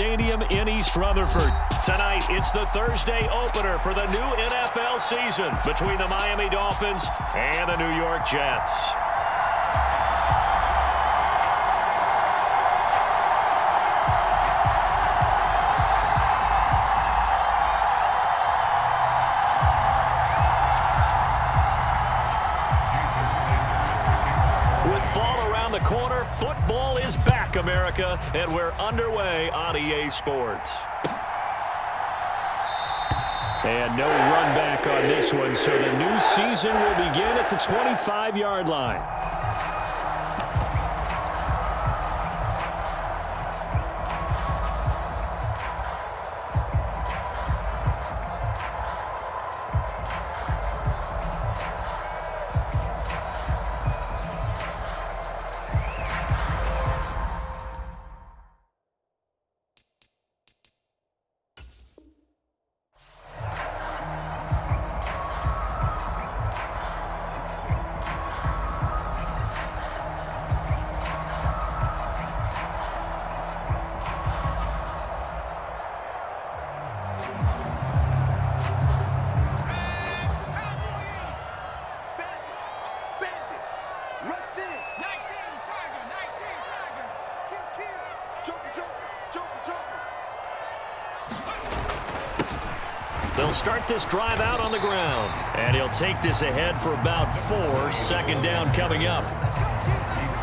Stadium in East Rutherford. Tonight, it's the Thursday opener for the new NFL season between the Miami Dolphins and the New York Jets. The corner, football is back, America, and we're underway on EA Sports. And no run back on this one, so the new season will begin at the 25-yard line. They'll start this drive out on the ground, and he'll take this ahead for about 4. Second down coming up.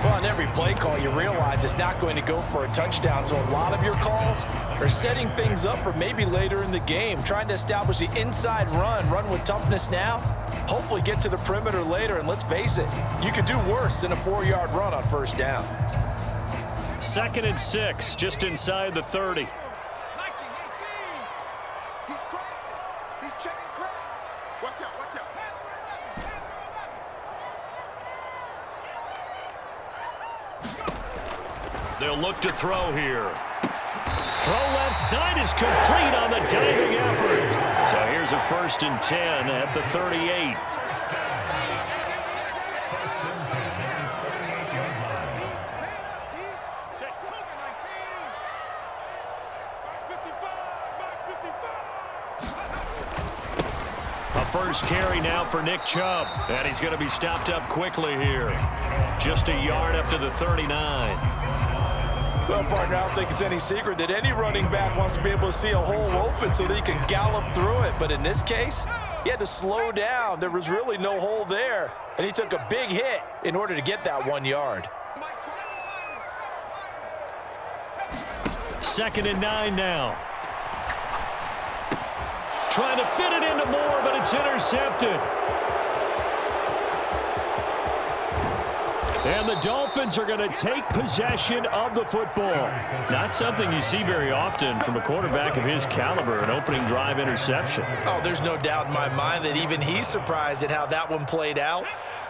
Well, on every play call, you realize it's not going to go for a touchdown, so a lot of your calls are setting things up for maybe later in the game, trying to establish the inside run with toughness now, hopefully get to the perimeter later, and let's face it, you could do worse than a 4-yard run on first down. 2nd and 6, just inside the 30. They'll look to throw here. Throw left side is complete on the diving effort. So here's a 1st and 10 at the 38. A first carry now for Nick Chubb. And he's going to be stopped up quickly here. Just a yard up to the 39. Well, partner, I don't think it's any secret that any running back wants to be able to see a hole open so that he can gallop through it. But in this case, he had to slow down. There was really no hole there, and he took a big hit in order to get that 1 yard. 2nd and 9 now. Trying to fit it into Moore, but it's intercepted. And the Dolphins are going to take possession of the football. Not something you see very often from a quarterback of his caliber, an opening drive interception. Oh, there's no doubt in my mind that even he's surprised at how that one played out.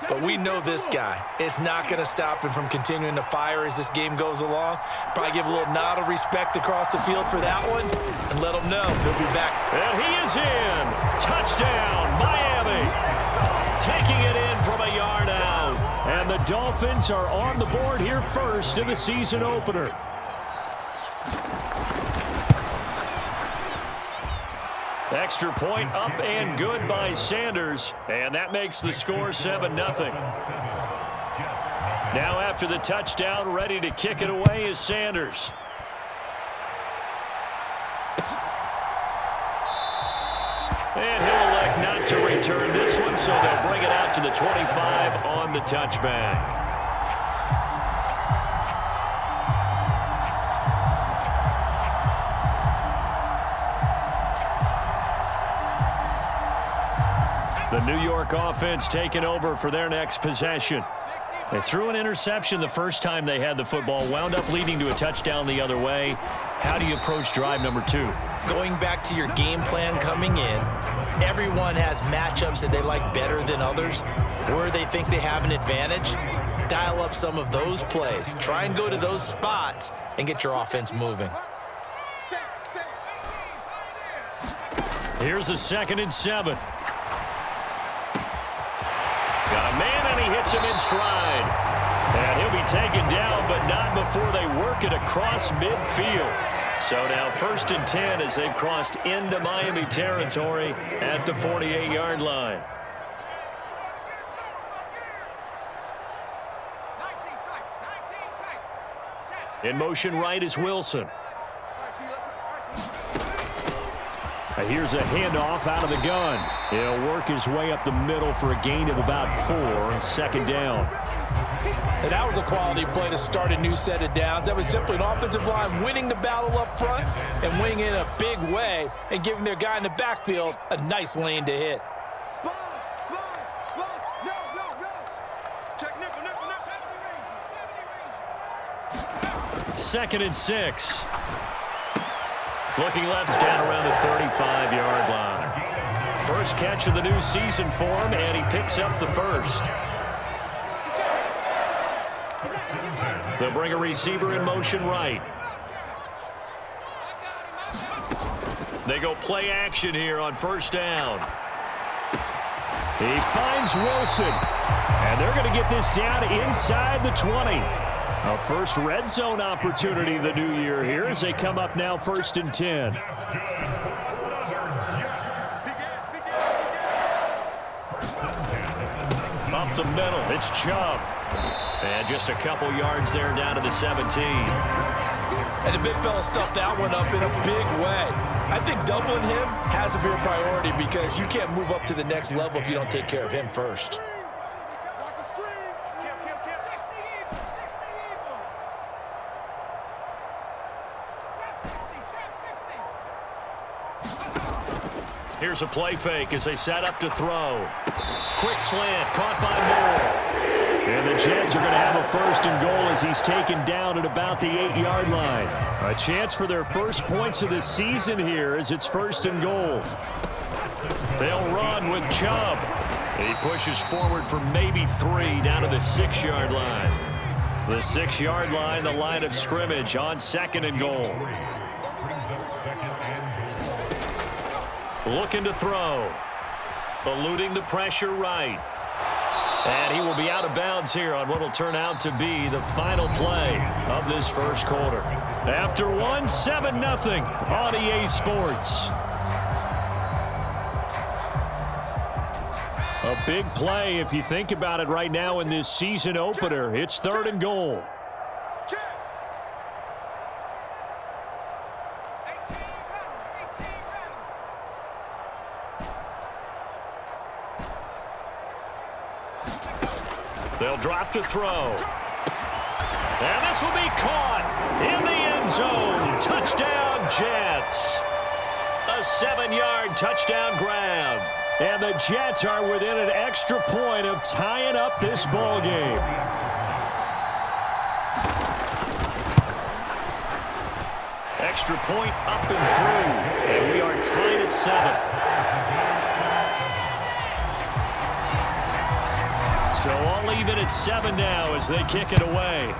But we know this guy. It's not going to stop him from continuing to fire as this game goes along. Probably give a little nod of respect across the field for that one and let him know he'll be back. And he is in. Touchdown, Miami. Taking it in from a yard out. And the Dolphins are on the board here first in the season opener. Extra point up and good by Sanders. And that makes the score 7-0. Now after the touchdown, ready to kick it away is Sanders. And he'll elect not to return this one, so they'll bring it out to the 25 on the touchback. The New York offense taking over for their next possession. They threw an interception the first time they had the football, wound up leading to a touchdown the other way. How do you approach drive number 2? Going back to your game plan coming in, everyone has matchups that they like better than others, where they think they have an advantage. Dial up some of those plays. Try and go to those spots and get your offense moving. Here's a 2nd and 7. Got a man, and he hits him in stride. And he'll be taken down, but not before they work it across midfield. So now 1st and 10 as they've crossed into Miami territory at the 48-yard line. In motion right is Wilson. Here's a handoff out of the gun. He'll work his way up the middle for a gain of about 4, 2nd down. And that was a quality play to start a new set of downs. That was simply an offensive line winning the battle up front and winning in a big way and giving their guy in the backfield a nice lane to hit. Second and 6. Looking left, down around the 35-yard line. First catch of the new season for him, and he picks up the first. They'll bring a receiver in motion right. They go play action here on 1st down. He finds Wilson, and they're going to get this down inside the 20. A first red zone opportunity the new year here as they come up now 1st and 10. Up the middle, it's Chubb. And just a couple yards there down to the 17. And the big fella stuffed that one up in a big way. I think doubling him has to be a priority because you can't move up to the next level if you don't take care of him first. Here's a play fake as they set up to throw. Quick slant, caught by Moore. And the Jets are going to have a 1st and goal as he's taken down at about the 8-yard line. A chance for their first points of the season here as it's 1st and goal. They'll run with Chubb. He pushes forward for maybe 3 down to the 6-yard line. The 6-yard line, the line of scrimmage on 2nd and goal. Looking to throw. Eluding the pressure right. And he will be out of bounds here on what will turn out to be the final play of this first quarter. After one, 7-0 on EA Sports. A big play if you think about it right now in this season opener. It's 3rd and goal. They'll drop to throw. And this will be caught in the end zone. Touchdown, Jets. A 7-yard touchdown grab. And the Jets are within an extra point of tying up this ball game. Extra point up and through. And we are tied at 7. So all even at 7 now as they kick it away.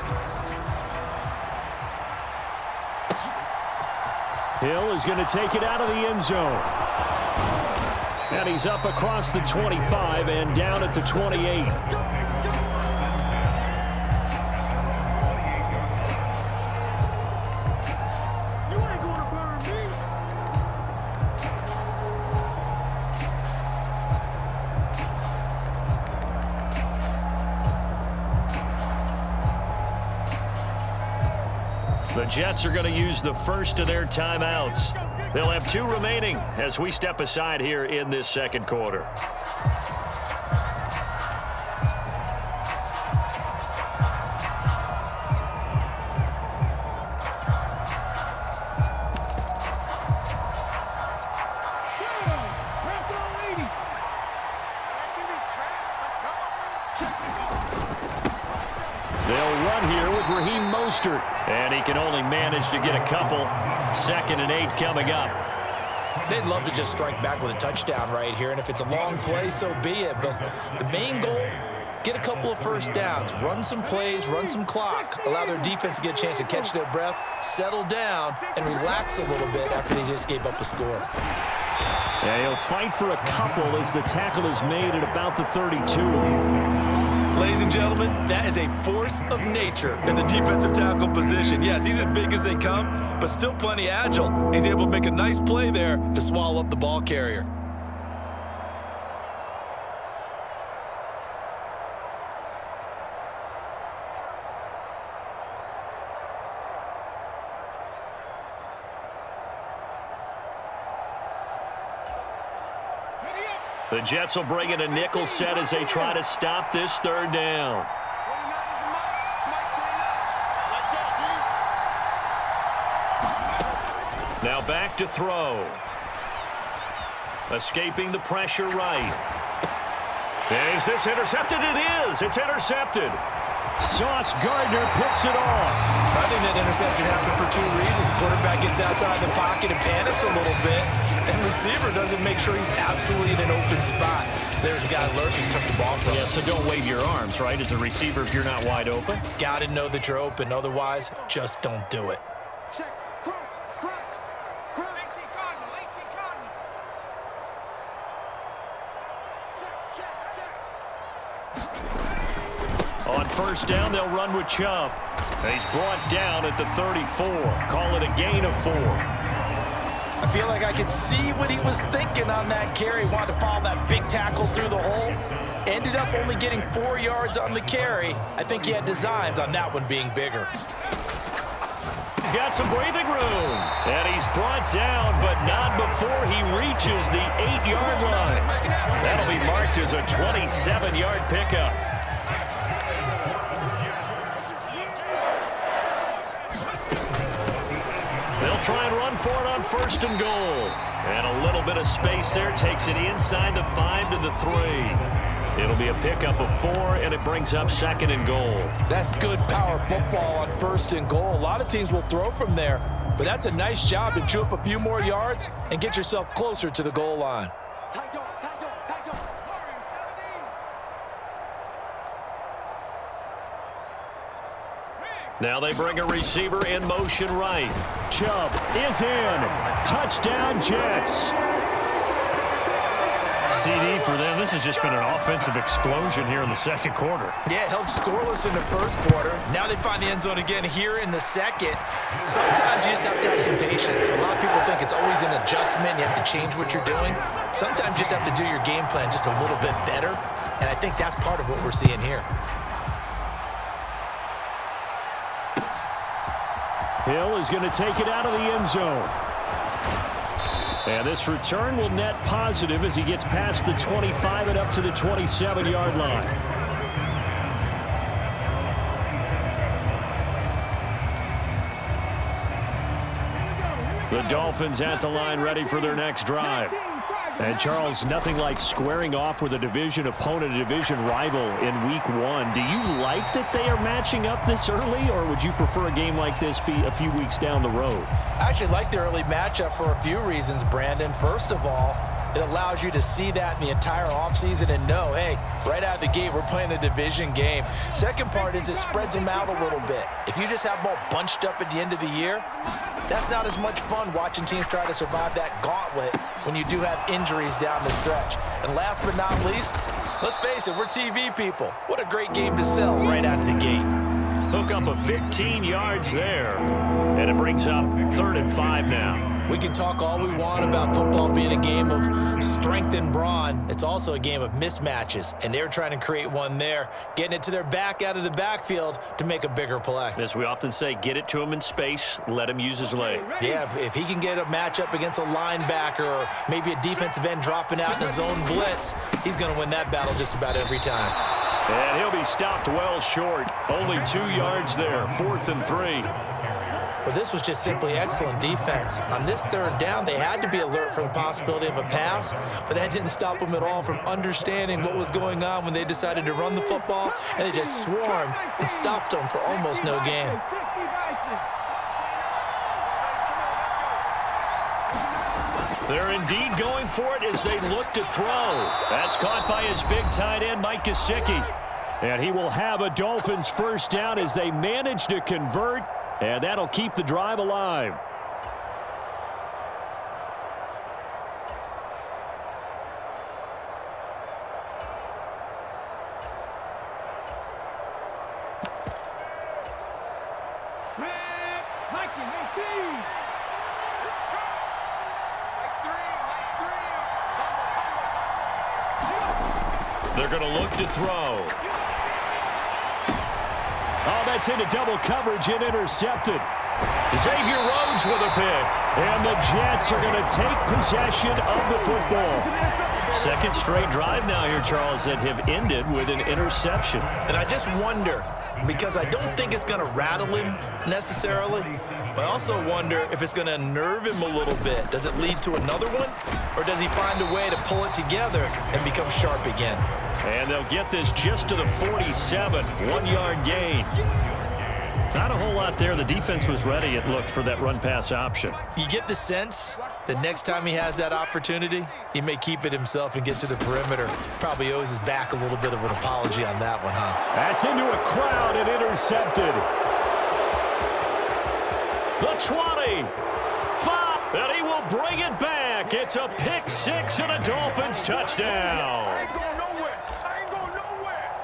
Hill is going to take it out of the end zone. And he's up across the 25 and down at the 28. The Jets are going to use the first of their timeouts. They'll have 2 remaining as we step aside here in this second quarter. And he can only manage to get a couple. 2nd and 8 coming up. They'd love to just strike back with a touchdown right here, and if it's a long play, so be it. But the main goal, get a couple of first downs, run some plays, run some clock, allow their defense to get a chance to catch their breath, settle down, and relax a little bit after they just gave up a score. Yeah, he'll fight for a couple as the tackle is made at about the 32. Ladies and gentlemen, that is a force of nature in the defensive tackle position. Yes, he's as big as they come, but still plenty agile. He's able to make a nice play there to swallow up the ball carrier. The Jets will bring in a nickel set as they try to stop this third down. Now back to throw. Escaping the pressure right. Is this intercepted? It is. It's intercepted. Sauce Gardner picks it off. I think that interception happened for two reasons. Quarterback gets outside the pocket and panics a little bit, and receiver doesn't make sure he's absolutely in an open spot. So there's a guy lurking, took the ball from him. Yeah, so don't wave your arms, right, as a receiver if you're not wide open? Got to know that you're open. Otherwise, just don't do it. Check, cross. 18 Cardinal. Check. On first down, they'll run with Chubb. He's brought down at the 34. Call it a gain of 4. I feel like I could see what he was thinking on that carry. Wanted to follow that big tackle through the hole. Ended up only getting 4 yards on the carry. I think he had designs on that one being bigger. He's got some breathing room. And he's brought down, but not before he reaches the 8-yard line. That'll be marked as a 27-yard pickup. They'll try and run for it on first and goal. And a little bit of space there takes it inside the 5 to the 3. It'll be a pickup of 4, and it brings up second and goal. That's good power football on first and goal. A lot of teams will throw from there, but that's a nice job to chew up a few more yards and get yourself closer to the goal line. Now they bring a receiver in motion right. Chubb is in. Touchdown, Jets. CD for them. This has just been an offensive explosion here in the second quarter. Yeah, held scoreless in the first quarter. Now they find the end zone again here in the second. Sometimes you just have to have some patience. A lot of people think it's always an adjustment. You have to change what you're doing. Sometimes you just have to do your game plan just a little bit better. And I think that's part of what we're seeing here. Hill is going to take it out of the end zone. And this return will net positive as he gets past the 25 and up to the 27-yard line. The Dolphins at the line ready for their next drive. And, Charles, nothing like squaring off with a division opponent, a division rival in Week 1. Do you like that they are matching up this early, or would you prefer a game like this be a few weeks down the road? I actually like the early matchup for a few reasons, Brandon. First of all, it allows you to see that in the entire offseason and know, hey, right out of the gate, we're playing a division game. Second part is it spreads them out a little bit. If you just have them all bunched up at the end of the year, that's not as much fun watching teams try to survive that gauntlet when you do have injuries down the stretch. And last but not least, let's face it, we're TV people. What a great game to sell right out of the gate. Hook up of 15 yards there, and it brings up 3rd and 5 now. We can talk all we want about football being a game of strength and brawn. It's also a game of mismatches, and they're trying to create one there, getting it to their back out of the backfield to make a bigger play. As we often say, get it to him in space, let him use his leg. Yeah, if he can get a matchup against a linebacker or maybe a defensive end dropping out in a zone blitz, he's going to win that battle just about every time. And he'll be stopped well short. Only 2 yards there, 4th and 3. But this was just simply excellent defense. On this third down, they had to be alert for the possibility of a pass, but that didn't stop them at all from understanding what was going on when they decided to run the football, and they just swarmed and stopped them for almost no gain. They're indeed going for it as they look to throw. That's caught by his big tight end, Mike Gesicki. And he will have a Dolphins first down as they manage to convert, and that'll keep the drive alive. They're going to look to throw. Oh, that's into double coverage and intercepted. Xavier Rhodes with a pick. And the Jets are going to take possession of the football. Second straight drive now here, Charles, that have ended with an interception. And I just wonder, because I don't think it's going to rattle him necessarily, but I also wonder if it's going to unnerve him a little bit. Does it lead to another one, or does he find a way to pull it together and become sharp again? And they'll get this just to the 47, 1-yard gain. Not a whole lot there. The defense was ready, it looked, for that run-pass option. You get the sense that next time he has that opportunity, he may keep it himself and get to the perimeter. Probably owes his back a little bit of an apology on that one, huh? That's into a crowd and intercepted. The 20. 5. And he will bring it back. It's a pick six and a Dolphins touchdown.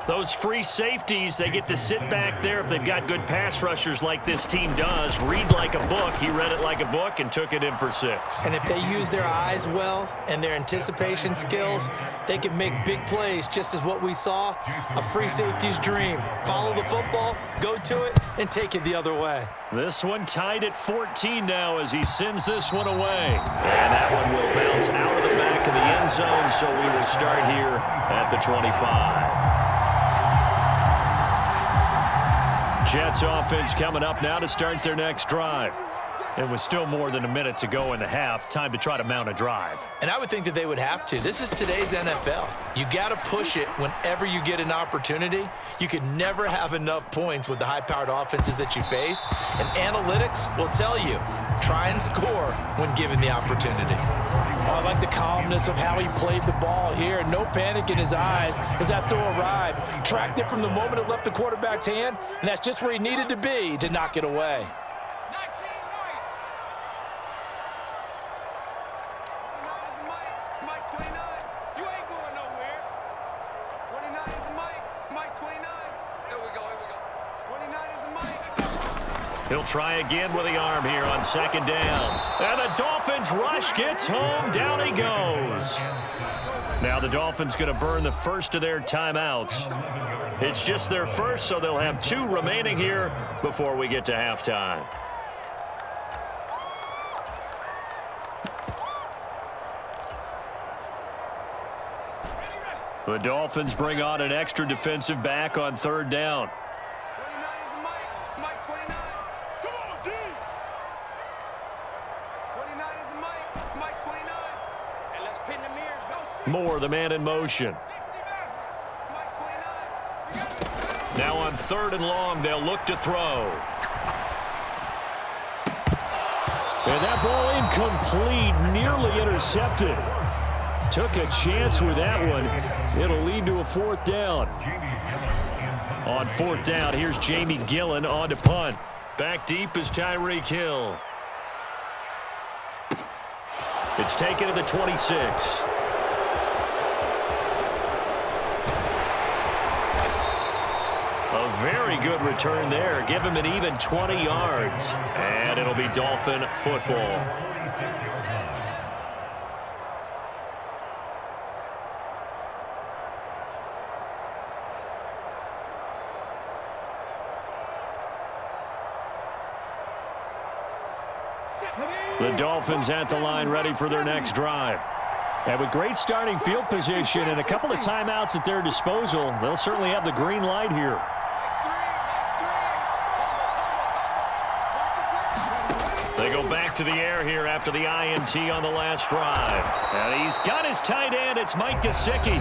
Those free safeties, they get to sit back there if they've got good pass rushers like this team does. Read like a book. He read it like a book and took it in for 6. And if they use their eyes well and their anticipation skills, they can make big plays, just as what we saw, a free safety's dream. Follow the football, go to it, and take it the other way. This one tied at 14 now as he sends this one away. And that one will bounce out of the back of the end zone, so we will start here at the 25. Jets offense coming up now to start their next drive. And with still more than a minute to go in the half, time to try to mount a drive. And I would think that they would have to. This is today's NFL. You got to push it whenever you get an opportunity. You can never have enough points with the high-powered offenses that you face. And analytics will tell you, try and score when given the opportunity. I like the calmness of how he played the ball here. No panic in his eyes as that throw arrived. Tracked it from the moment it left the quarterback's hand, and that's just where he needed to be to knock it away. He'll try again with the arm here on second down. And the Dolphins rush gets home. Down he goes. Now the Dolphins going to burn the first of their timeouts. It's just their first, so they'll have 2 remaining here before we get to halftime. The Dolphins bring on an extra defensive back on third down. Moore, the man in motion. Now on third and long, they'll look to throw. And that ball incomplete, nearly intercepted. Took a chance with that one. It'll lead to a 4th down. On 4th down, here's Jamie Gillen on to punt. Back deep is Tyreek Hill. It's taken to the 26. A very good return there. Give him an even 20 yards. And it'll be Dolphin football. The Dolphins at the line ready for their next drive. And with great starting field position and a couple of timeouts at their disposal, they'll certainly have the green light here. They go back to the air here after the INT on the last drive. And he's got his tight end. It's Mike Gesicki.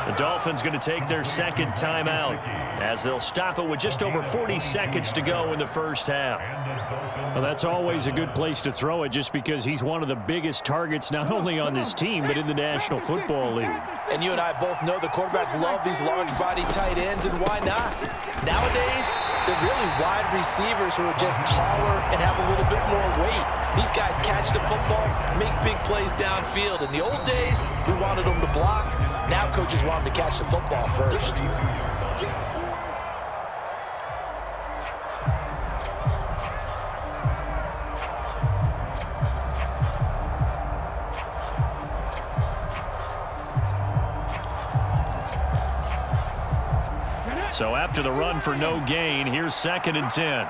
The Dolphins going to take their second timeout as they'll stop it with just over 40 seconds to go in the first half. Well, that's always a good place to throw it just because he's one of the biggest targets not only on this team but in the National Football League. And you and I both know the quarterbacks love these large-body tight ends, and why not? Nowadays, they're really wide receivers who are just taller and have a little bit more weight. These guys catch the football, make big plays downfield. In the old days, we wanted them to block. Now coaches want them to catch the football first. So after the run for no gain, here's 2nd and 10. 18 ready.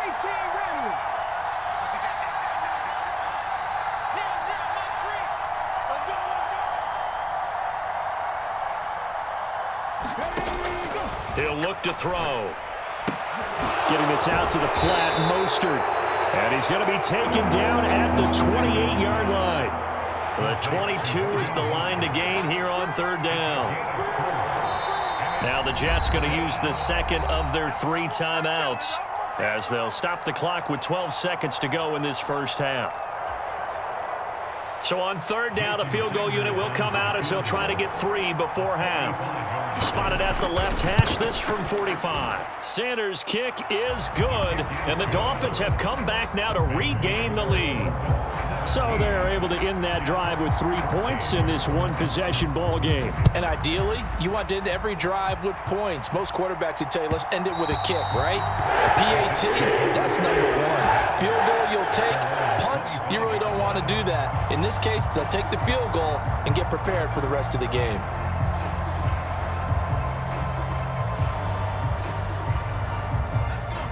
18 ready. 0-0 He'll look to throw. Getting this out to the flat, Mostert. And he's going to be taken down at the 28-yard line. The 22 is the line to gain here on 3rd down. Now the Jets going to use the second of their 3 timeouts as they'll stop the clock with 12 seconds to go in this first half. So on 3rd down, the field goal unit will come out as they'll try to get 3 before half. Spotted at the left hash, this from 45. Sanders' kick is good, and the Dolphins have come back now to regain the lead. So they're able to end that drive with 3 points in this one-possession ball game. And ideally, you want to end every drive with points. Most quarterbacks would tell you, let's end it with a kick, right? A PAT, that's number 1. Field goal, you'll take. Punts, you really don't want to do that. In this case, they'll take the field goal and get prepared for the rest of the game.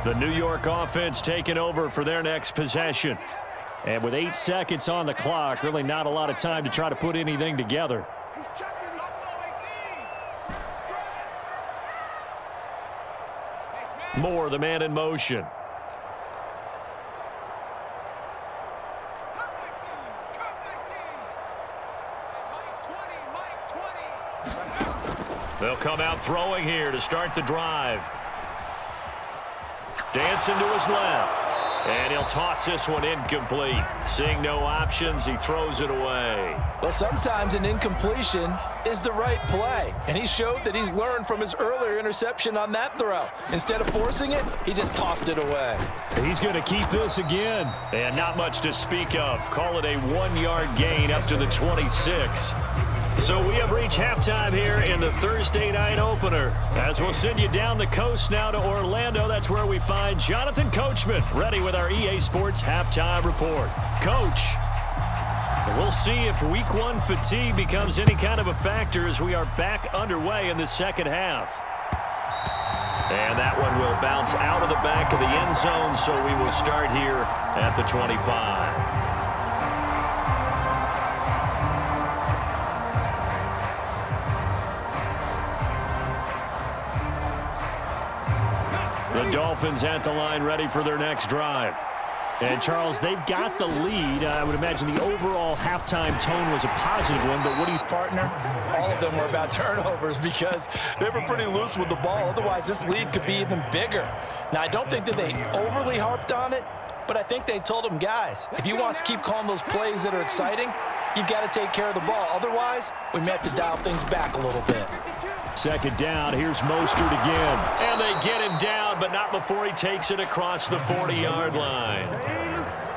The New York offense taking over for their next possession. And with 8 seconds on the clock, really not a lot of time to try to put anything together. Moore, the man in motion. They'll come out throwing here to start the drive. Dancing to his left. And he'll toss this one incomplete. Seeing no options, he throws it away. Well, sometimes an incompletion is the right play. And he showed that he's learned from his earlier interception on that throw. Instead of forcing it, he just tossed it away. He's going to keep this again. And not much to speak of. Call it a 1-yard gain up to the 26. So we have reached halftime here in the Thursday night opener. As we'll send you down the coast now to Orlando, that's where we find Jonathan Coachman ready with our EA Sports halftime report. Coach, we'll see if week 1 fatigue becomes any kind of a factor as we are back underway in the second half. And that one will bounce out of the back of the end zone, so we will start here at the 25. The Dolphins at the line ready for their next drive. And, Charles, they've got the lead. I would imagine the overall halftime tone was a positive one, but what do you... Partner, all of them were about turnovers because they were pretty loose with the ball. Otherwise, this lead could be even bigger. Now, I don't think that they overly harped on it, but I think they told them, guys, if you want to keep calling those plays that are exciting, you've got to take care of the ball. Otherwise, we may have to dial things back a little bit. 2nd down, here's Mostert again. And they get him down, but not before he takes it across the 40-yard line.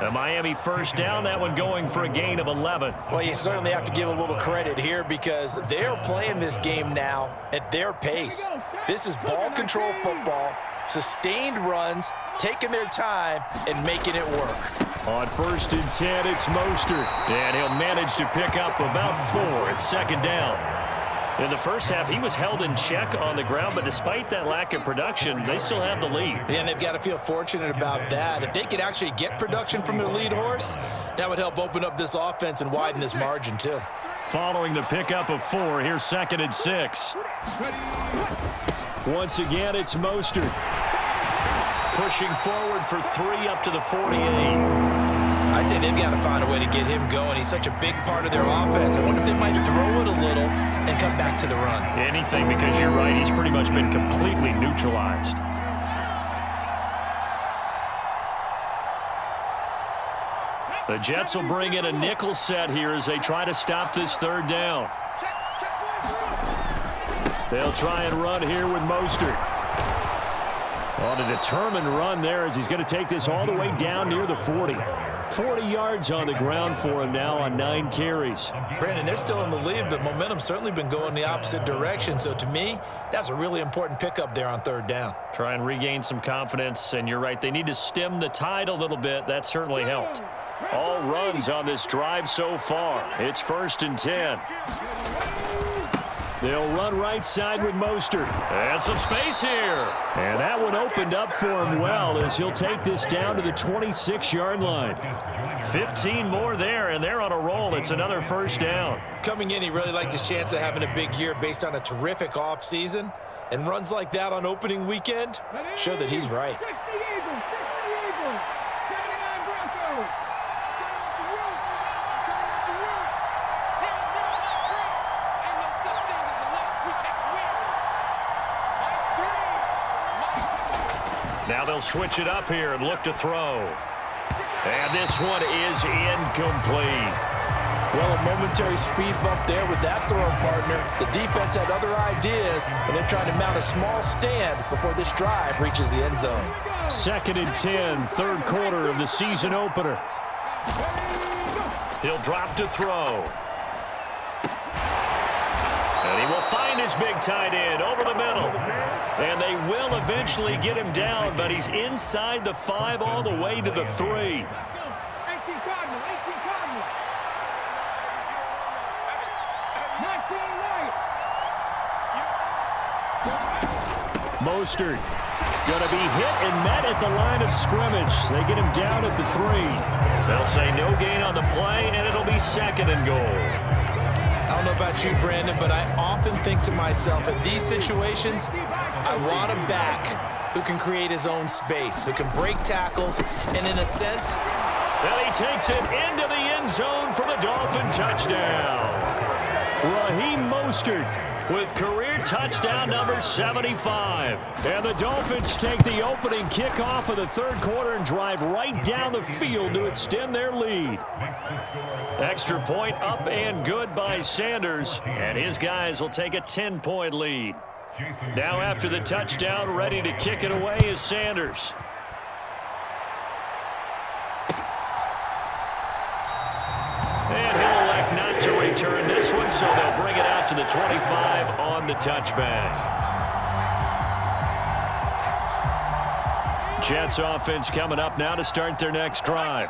A Miami 1st down, that one going for a gain of 11. Well, you certainly have to give a little credit here because they're playing this game now at their pace. This is ball control football, sustained runs, taking their time, and making it work. On 1st and 10, it's Mostert. And he'll manage to pick up about 4 at 2nd down. In the first half, he was held in check on the ground, but despite that lack of production, they still have the lead. And they've got to feel fortunate about that. If they could actually get production from their lead horse, that would help open up this offense and widen this margin, too. Following the pickup of 4, here's 2nd and 6. Once again, it's Mostert. Pushing forward for 3 up to the 48. I'd say they've got to find a way to get him going. He's such a big part of their offense. I wonder if they might throw it a little and come back to the run. Anything, because you're right, he's pretty much been completely neutralized. The Jets will bring in a nickel set here as they try to stop this 3rd down. They'll try and run here with Mostert. On a determined run there as he's going to take this all the way down near the 40. 40 yards on the ground for him now on 9 carries. Brandon, they're still in the lead, but momentum's certainly been going the opposite direction. So to me, that's a really important pickup there on 3rd down. Try and regain some confidence, and you're right, they need to stem the tide a little bit. That certainly helped. All runs on this drive so far. It's 1st and 10. They'll run right side with Mostert. And some space here. And that one opened up for him well as he'll take this down to the 26-yard line. 15 more there, and they're on a roll. It's another first down. Coming in, he really liked his chance of having a big year based on a terrific offseason. And runs like that on opening weekend show that he's right. Now they'll switch it up here and look to throw. And this one is incomplete. Well, a momentary speed bump there with that throw partner. The defense had other ideas, and they're trying to mount a small stand before this drive reaches the end zone. 2nd and 10, third quarter of the season opener. He'll drop to throw. And he will find his big tight end over the middle. And they will eventually get him down, but he's inside the 5 all the way to the 3. Mostert going to be hit and met at the line of scrimmage. They get him down at the 3. They'll say no gain on the play, and it'll be 2nd and goal. I don't know about you, Brandon, but I often think to myself, in these situations, I want a back who can create his own space, who can break tackles, and in a sense... Well, he takes it into the end zone for the Dolphin touchdown. Raheem Mostert with career touchdown number 75. And the Dolphins take the opening kickoff of the third quarter and drive right down the field to extend their lead. Extra point up and good by Sanders, and his guys will take a 10-point lead. Now after the touchdown, ready to kick it away is Sanders. And he'll elect not to return this one, so they'll bring it out to the 25 on the touchback. Jets offense coming up now to start their next drive.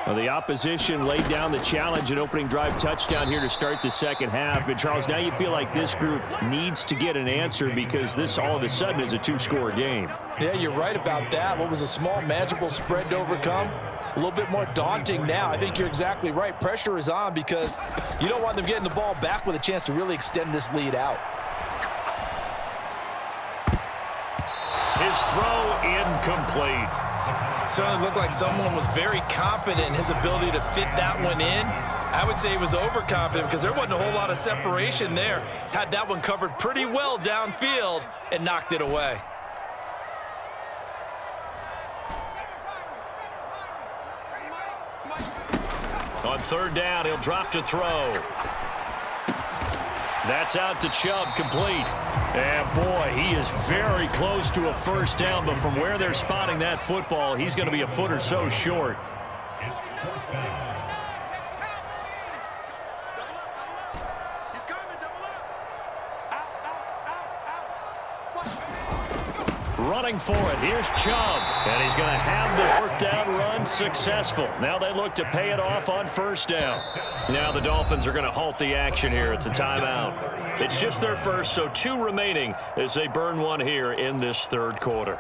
Well, the opposition laid down the challenge and opening drive touchdown here to start the second half. And, Charles, now you feel like this group needs to get an answer because this all of a sudden is a 2-score game. Yeah, you're right about that. What was a small, manageable spread to overcome? A little bit more daunting now. I think you're exactly right. Pressure is on because you don't want them getting the ball back with a chance to really extend this lead out. His throw incomplete. Certainly looked like someone was very confident in his ability to fit that one in. I would say he was overconfident because there wasn't a whole lot of separation there. Had that one covered pretty well downfield and knocked it away. On third down, he'll drop to throw. That's out to Chubb, complete. And, boy, he is very close to a first down, but from where they're spotting that football, he's going to be a foot or so short. Running for it. Here's Chubb. And he's going to have the fourth down run successful. Now they look to pay it off on first down. Now the Dolphins are going to halt the action here. It's a timeout. It's just their first, so 2 remaining as they burn one here in this third quarter.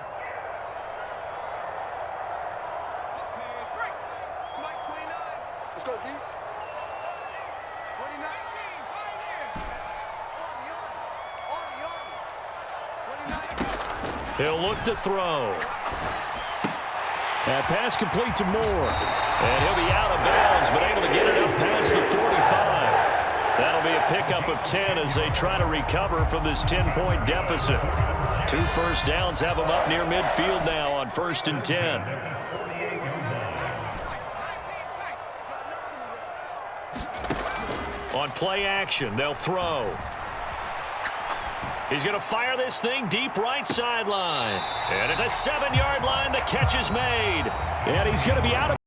Let's go, D. 29. He'll look to throw. That pass complete to Moore. And he'll be out of bounds, but able to get it up past the 45. That'll be a pickup of 10 as they try to recover from this 10-point deficit. 2 first downs have them up near midfield now on 1st and 10. On play action, they'll throw. He's going to fire this thing deep right sideline. And at the 7-yard line, the catch is made. And he's going to be out of